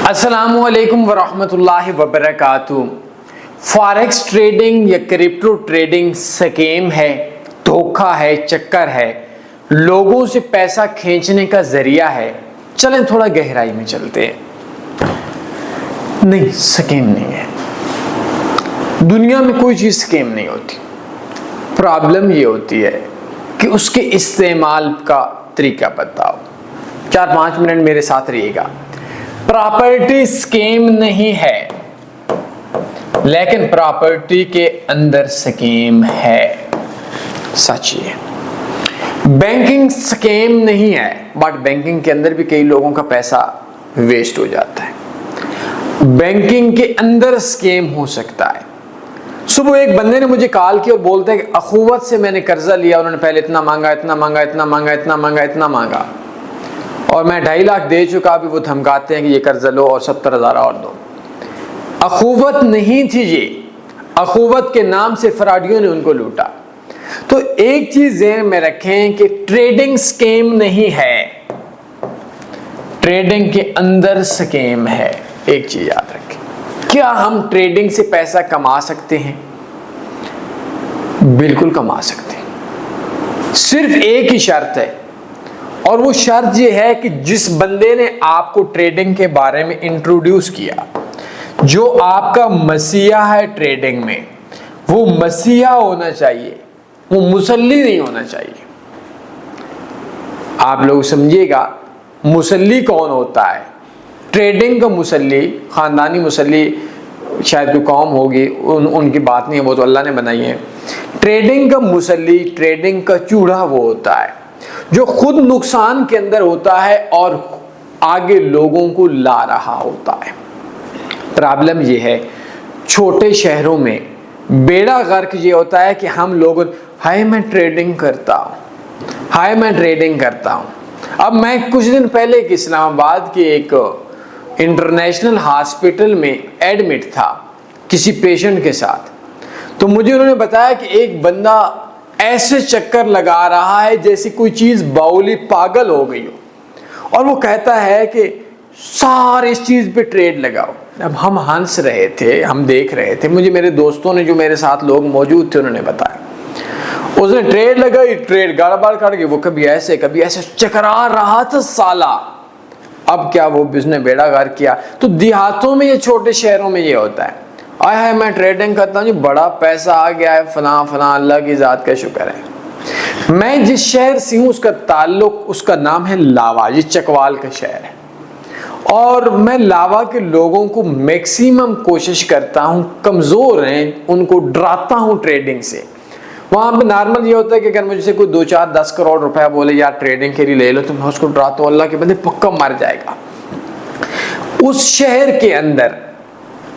السلام علیکم ورحمۃ اللہ وبرکاتہ۔ فاریکس ٹریڈنگ یا کرپٹو ٹریڈنگ سکیم ہے، دھوکہ ہے، چکر ہے، لوگوں سے پیسہ کھینچنے کا ذریعہ ہے۔ چلیں تھوڑا گہرائی میں چلتے ہیں۔ نہیں، سکیم نہیں ہے۔ دنیا میں کوئی چیز سکیم نہیں ہوتی۔ پرابلم یہ ہوتی ہے کہ اس کے استعمال کا طریقہ بتاؤ۔ 4-5 منٹ میرے ساتھ رہیے گا۔ پراپرٹی سکیم نہیں ہے، لیکن پراپرٹی کے اندر سکیم ہے، سچ یہ۔ بینکنگ سکیم نہیں ہے، بٹ بینکنگ کے اندر بھی کئی لوگوں کا پیسہ ویسٹ ہو جاتا ہے۔ بینکنگ کے اندر سکیم ہو سکتا ہے۔ صبح ایک بندے نے مجھے کال کی اور بولتا ہے کہ اخوت سے میں نے قرضہ لیا، انہوں نے پہلے اتنا مانگا، اور میں 2.5 لاکھ دے چکا، ابھی وہ دھمکاتے ہیں کہ یہ قرضہ لو اور 70,000 اور دو۔ اخوت نہیں تھی یہ، اخوت کے نام سے فراڈیوں نے ان کو لوٹا۔ تو ایک چیز ذہن میں رکھیں کہ ٹریڈنگ سکیم نہیں ہے، ٹریڈنگ کے اندر سکیم ہے۔ ایک چیز یاد رکھیں، کیا ہم ٹریڈنگ سے پیسہ کما سکتے ہیں؟ بالکل کما سکتے ہیں، صرف ایک ہی شرط ہے، اور وہ شرط یہ ہے کہ جس بندے نے آپ کو ٹریڈنگ کے بارے میں انٹروڈیوس کیا، جو آپ کا مسیحا ہے ٹریڈنگ میں، وہ مسیحا ہونا چاہیے، وہ مسلی نہیں ہونا چاہیے۔ آپ لوگ سمجھیے گا، مسلی کون ہوتا ہے؟ ٹریڈنگ کا مسلی، خاندانی مسلی شاید کوئی قوم ہوگی، ان کی بات نہیں ہے، وہ تو اللہ نے بنائی ہے۔ ٹریڈنگ کا مسلی، ٹریڈنگ کا چوڑا وہ ہوتا ہے جو خود نقصان کے اندر ہوتا ہے اور آگے لوگوں کو لا رہا ہوتا ہے۔ پرابلم یہ ہے، چھوٹے شہروں میں بیڑا غرق یہ ہوتا ہے کہ ہم لوگ ہائے میں ٹریڈنگ کرتا ہوں۔ اب میں کچھ دن پہلے اسلام آباد کے ایک انٹرنیشنل ہاسپٹل میں ایڈمٹ تھا کسی پیشنٹ کے ساتھ، تو مجھے انہوں نے بتایا کہ ایک بندہ ایسے چکر لگا رہا ہے جیسی کوئی چیز باؤلی پاگل ہو گئی ہو، اور وہ کہتا ہے کہ سارے اس چیز پہ ٹریڈ لگاؤ۔ اب ہم ہنس رہے تھے، ہم دیکھ رہے تھے، مجھے میرے دوستوں نے، جو میرے ساتھ لوگ موجود تھے، انہوں نے بتایا اس نے ٹریڈ لگائی، ٹریڈ گڑبڑ کر کے وہ کبھی ایسے چکرا رہا تھا سالہ۔ اب کیا وہ اس نے بیڑا غرق کیا۔ تو دیہاتوں میں یا چھوٹے شہروں میں یہ ہوتا ہے، آئے میں ٹریڈنگ کرتا ہوں جی، بڑا پیسہ آ گیا ہے، فلاں اللہ کی ذات کا شکر ہے۔ میں جس شہر سے ہوں اس کا تعلق، اس کا نام ہے لاوا، یہ چکوال کا شہر ہے، اور میں لاوا کے لوگوں کو میکسیمم کوشش کرتا ہوں، کمزور ہیں ان کو ڈراتا ہوں ٹریڈنگ سے۔ وہاں پہ نارمل یہ ہوتا ہے کہ اگر مجھ سے کوئی 2-4-10 کروڑ روپیہ بولے یار ٹریڈنگ کے لیے لے لو، تو میں اس کو ڈراتا ہوں، اللہ کے بندے پکا مر جائے گا۔ اس شہر کے اندر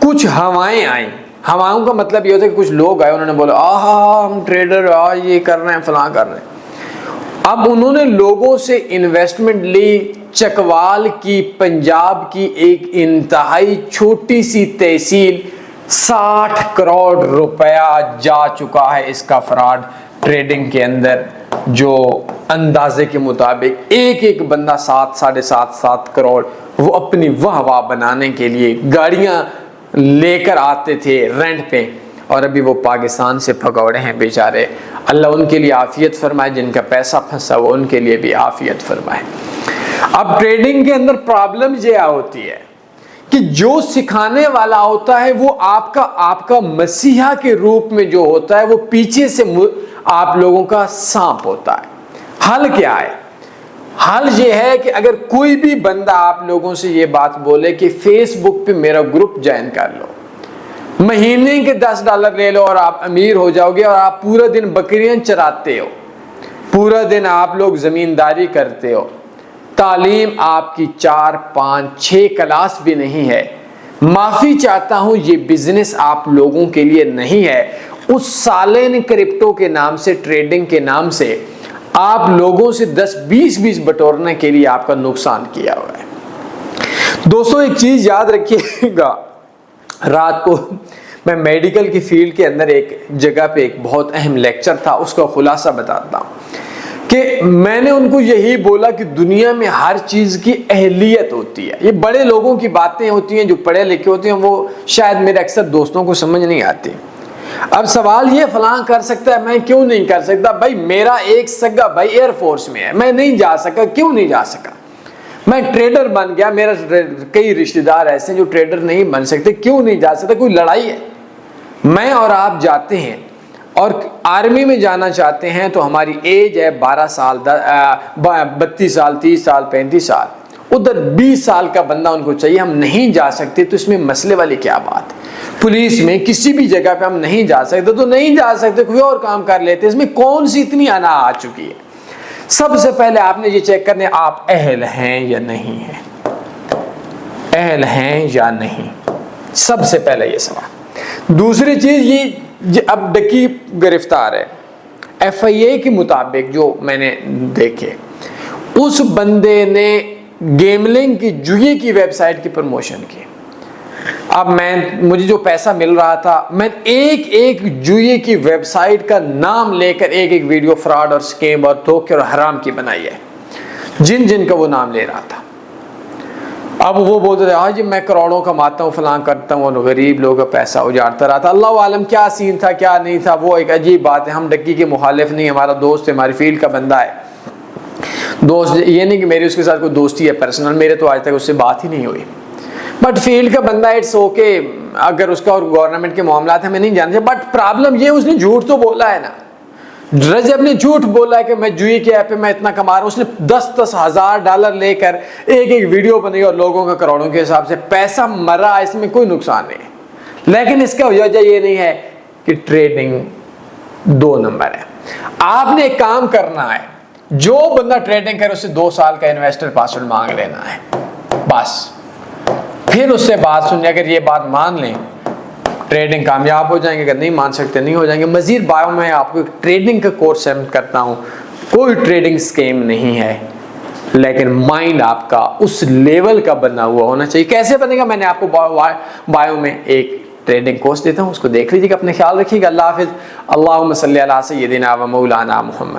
کچھ ہوائیں آئیں، ہواؤں کا مطلب یہ ہوتا ہے کہ کچھ لوگ آئے، انہوں نے بولا ہم ٹریڈر یہ کر رہے ہیں، فلاں کر رہے ہیں۔ اب انہوں نے لوگوں سے انویسٹمنٹ لی، چکوال کی، پنجاب کی ایک انتہائی چھوٹی سی تحصیل، 60 کروڑ روپیہ جا چکا ہے اس کا فراڈ ٹریڈنگ کے اندر، جو اندازے کے مطابق ایک بندہ 7-7.5 کروڑ وہ اپنی واہ بنانے کے لیے گاڑیاں لے کر آتے تھے رینٹ پہ، اور ابھی وہ پاکستان سے پھگوڑے ہیں بیچارے۔ اللہ ان کے لیے عافیت فرمائے، جن کا پیسہ پھنسا وہ ان کے لیے بھی عافیت فرمائے۔ اب ٹریڈنگ کے اندر پرابلم یہ ہوتی ہے کہ جو سکھانے والا ہوتا ہے وہ آپ کا مسیحا کے روپ میں جو ہوتا ہے، وہ پیچھے سے آپ لوگوں کا سانپ ہوتا ہے۔ حل کیا ہے؟ حل یہ ہے کہ اگر کوئی بھی بندہ آپ لوگوں سے یہ بات بولے کہ فیس بک پہ میرا گروپ جوائن کر لو، مہینے کے $10 لے لو اور آپ امیر ہو جاؤ گے، اور آپ پورا دن بکریاں چراتے ہو، پورا دن آپ لوگ زمینداری کرتے ہو، تعلیم آپ کی 4-5-6 کلاس بھی نہیں ہے، معافی چاہتا ہوں یہ بزنس آپ لوگوں کے لیے نہیں ہے۔ اس سالے نے کرپٹو کے نام سے، ٹریڈنگ کے نام سے آپ لوگوں سے 10-20 بٹورنے کے لیے آپ کا نقصان کیا ہوا ہے۔ دوستو ایک چیز یاد رکھیے گا، رات کو میں میڈیکل کی فیلڈ کے اندر ایک جگہ پہ ایک بہت اہم لیکچر تھا، اس کا خلاصہ بتاتا ہوں کہ میں نے ان کو یہی بولا کہ دنیا میں ہر چیز کی اہلیت ہوتی ہے. یہ بڑے لوگوں کی باتیں ہوتی ہیں جو پڑھے لکھے ہوتے ہیں, وہ شاید میرے اکثر دوستوں کو سمجھ نہیں آتی. اب سوال یہ فلاں کر سکتا ہے, میں کیوں نہیں کر سکتا؟ بھائی میرا ایک سگا بھائی ایئر فورس میں ہے, میں نہیں جا سکا. کیوں نہیں جا سکا؟ میں ٹریڈر بن گیا, میرا کئی رشتہ دار ایسے ہیں جو ٹریڈر نہیں بن سکتے. کیوں نہیں جا سکتے؟ کوئی لڑائی ہے؟ میں اور آپ جاتے ہیں اور آرمی میں جانا چاہتے ہیں تو ہماری ایج ہے 12 سال 32 سال 30 سال 35 سال, ادھر 20 سال کا بندہ ان کو چاہیے, ہم نہیں جا سکتے. تو اس میں مسئلے والی کیا بات ہے؟ پولیس میں کسی بھی جگہ پہ ہم نہیں جا سکتے تو نہیں جا سکتے, کوئی اور کام کر لیتے. اس میں کون سی اتنی انا آ چکی ہے؟ سب سے پہلے آپ نے یہ چیک کرنے آپ اہل ہیں یا نہیں ہیں, اہل ہیں یا نہیں, سب سے پہلے یہ سوال. دوسری چیز یہ اب ڈکی گرفتار ہے, FIA کے مطابق جو میں نے دیکھے, اس بندے نے گیملنگ کی جوئے کی ویب سائٹ کی پروموشن کی. اب مجھے جو پیسہ مل رہا تھا, میں ایک ایک جوئے کی ویب سائٹ کا نام لے کر ایک ایک ویڈیو فراڈ اور سکیم اور دھوکے اور حرام کی بنائی ہے, جن کا وہ نام لے رہا تھا. اب وہ بولتے تھے ہاں جی میں کروڑوں کماتا ہوں فلاں کرتا ہوں, اور غریب لوگوں کا پیسہ اجاڑتا رہا تھا. اللہ عالم کیا سین تھا کیا نہیں تھا, وہ ایک عجیب بات ہے. ہم ڈکی کے مخالف نہیں, ہمارا دوست ہے, ہماری فیلڈ کا بندہ ہے. دوست یہ نہیں کہ میری اس کے ساتھ کوئی دوستی ہے پرسنل, میرے تو آج تک اس سے بات ہی نہیں ہوئی, بٹ فیلڈ کا بندہ اٹس اوکے. اگر اس کا اور گورنمنٹ کے معاملات ہمیں نہیں جانتے, بٹ پرابلم یہ اس نے جھوٹ تو بولا ہے نا. رجب نے جھوٹ بولا ہے کہ میں جوئی کے ایپ پہ میں اتنا کما رہا ہوں. اس نے 10 ہزار ڈالر لے کر ایک ایک ویڈیو بنائی اور لوگوں کا کروڑوں کے حساب سے پیسہ مرا, اس میں کوئی نقصان نہیں. لیکن اس کا وجہ یہ نہیں ہے کہ ٹریڈنگ 2 نمبر ہے. آپ نے ایک کام کرنا ہے, جو بندہ ٹریڈنگ کرے اس سے 2 سال کا انویسٹر پاسورڈ مانگ لینا ہے بس. پھر اس سے بات سنیں, اگر یہ بات مان لیں ٹریڈنگ کامیاب ہو جائیں گے, اگر نہیں مان سکتے نہیں ہو جائیں گے. مزید بایو میں آپ کو ایک ٹریڈنگ کا کورس سیمٹ کرتا ہوں. کوئی ٹریڈنگ سکیم نہیں ہے, لیکن مائنڈ آپ کا اس لیول کا بنا ہوا ہونا چاہیے. کیسے بنے گا؟ میں نے آپ کو بایو میں ایک ٹریڈنگ کورس دیتا ہوں, اس کو دیکھ لیجیے گا. اپنے خیال رکھیے گا. اللہ حافظ. اللہم صلی علی سیدنا و مولانا محمد.